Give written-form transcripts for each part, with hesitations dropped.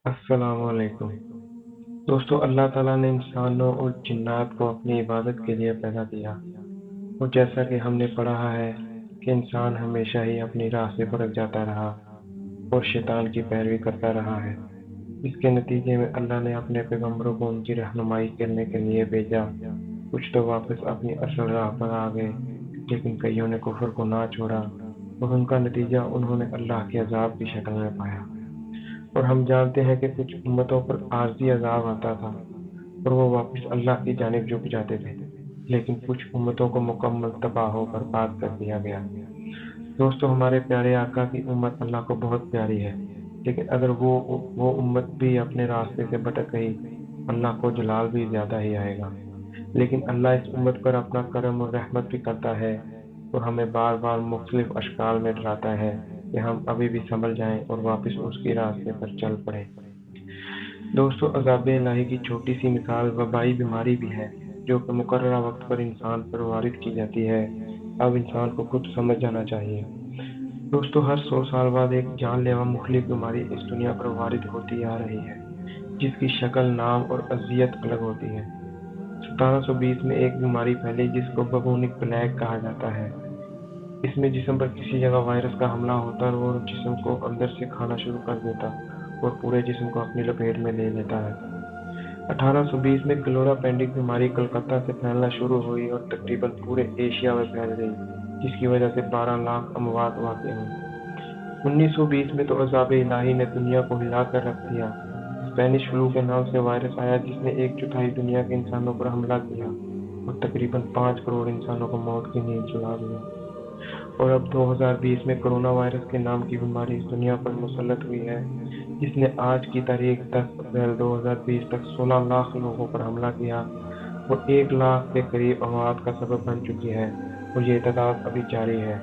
السلام علیکم دوستو، اللہ تعالیٰ نے انسانوں اور جنات کو اپنی عبادت کے لیے پیدا کیا، اور جیسا کہ ہم نے پڑھا ہے کہ انسان ہمیشہ ہی اپنی راہ سے بھٹک جاتا رہا اور شیطان کی پیروی کرتا رہا ہے۔ اس کے نتیجے میں اللہ نے اپنے پیغمبروں کو ان کی رہنمائی کرنے کے لیے بھیجا۔ کچھ تو واپس اپنی اصل راہ پر آ گئے، لیکن کئیوں نے کفر کو نہ چھوڑا، اور ان کا نتیجہ انہوں نے اللہ کے عذاب کی شکل میں پایا۔ اور ہم جانتے ہیں کہ کچھ امتوں پر عارضی عذاب آتا تھا اور وہ واپس اللہ کی جانب جھک جاتے تھے، لیکن کچھ امتوں کو مکمل تباہ و برباد کر دیا گیا۔ دوستو، ہمارے پیارے آقا کی امت اللہ کو بہت پیاری ہے، لیکن اگر وہ امت بھی اپنے راستے سے بھٹک گئی، اللہ کو جلال بھی زیادہ ہی آئے گا۔ لیکن اللہ اس امت پر اپنا کرم اور رحمت بھی کرتا ہے، اور ہمیں بار بار مختلف اشکال میں ڈراتا ہے کہ ہم ابھی بھی سنبھل جائیں اور واپس اس کی راستے پر چل پڑیں۔ دوستو، عذاب الہی کی چھوٹی سی مثال وبائی بیماری بھی ہے، جو کہ مقررہ وقت پر انسان پر وارد کی جاتی ہے۔ اب انسان کو خود سمجھ جانا چاہیے۔ دوستو، ہر 100 سال بعد ایک جان لیوا مخلف بیماری اس دنیا پر وارد ہوتی آ رہی ہے، جس کی شکل، نام اور اذیت الگ ہوتی ہے۔ 1720 میں ایک بیماری پھیلی جس کو ببونک پلیگ کہا جاتا ہے۔ اس میں جسم پر کسی جگہ وائرس کا حملہ ہوتا اور جسم کو اندر سے کھانا شروع کر دیتا اور پورے جسم کو اپنی لپیٹ میں لے لیتا ہے۔ 1820 میں کلورا پینڈک بیماری کلکتہ سے پھیلنا شروع ہوئی اور تقریباً پورے ایشیا میں پھیل گئی، جس کی وجہ سے 12 لاکھ اموات واقع ہوئیں۔ 1920 میں تو عذاب الہی نے دنیا کو ہلا کر رکھ دیا۔ اسپینش فلو کے نام سے وائرس آیا جس نے 1/4 دنیا کے انسانوں پر حملہ کیا اور تقریباً 5 کروڑ انسانوں کو موت کی نیند سلا دیا۔ اور اب 2020 میں کرونا وائرس کے نام کی بیماری اس دنیا پر مسلط ہوئی ہے، جس نے آج کی تاریخ 10 اپریل 2020 تک 16 لاکھ لوگوں پر حملہ کیا اور 1 لاکھ کے قریب اموات کا سبب بن چکی ہے، اور یہ تعداد ابھی جاری ہے۔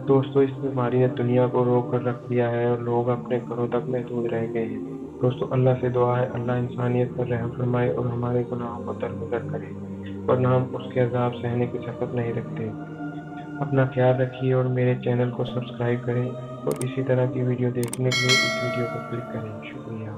دوستو، اس بیماری نے دنیا کو روک کر رکھ دیا ہے اور لوگ اپنے گھروں تک محدود رہ گئے ہیں۔ دوستو، اللہ سے دعا ہے اللہ انسانیت پر رحم فرمائے اور ہمارے گناہوں کو درگزر کرے، ورنہ ہم اس کے عذاب سہنے کی طاقت نہیں رکھتے۔ اپنا خیال رکھیے اور میرے چینل کو سبسکرائب کریں، اور اسی طرح کی ویڈیو دیکھنے کے لیے اس ویڈیو کو کلک کریں۔ شکریہ۔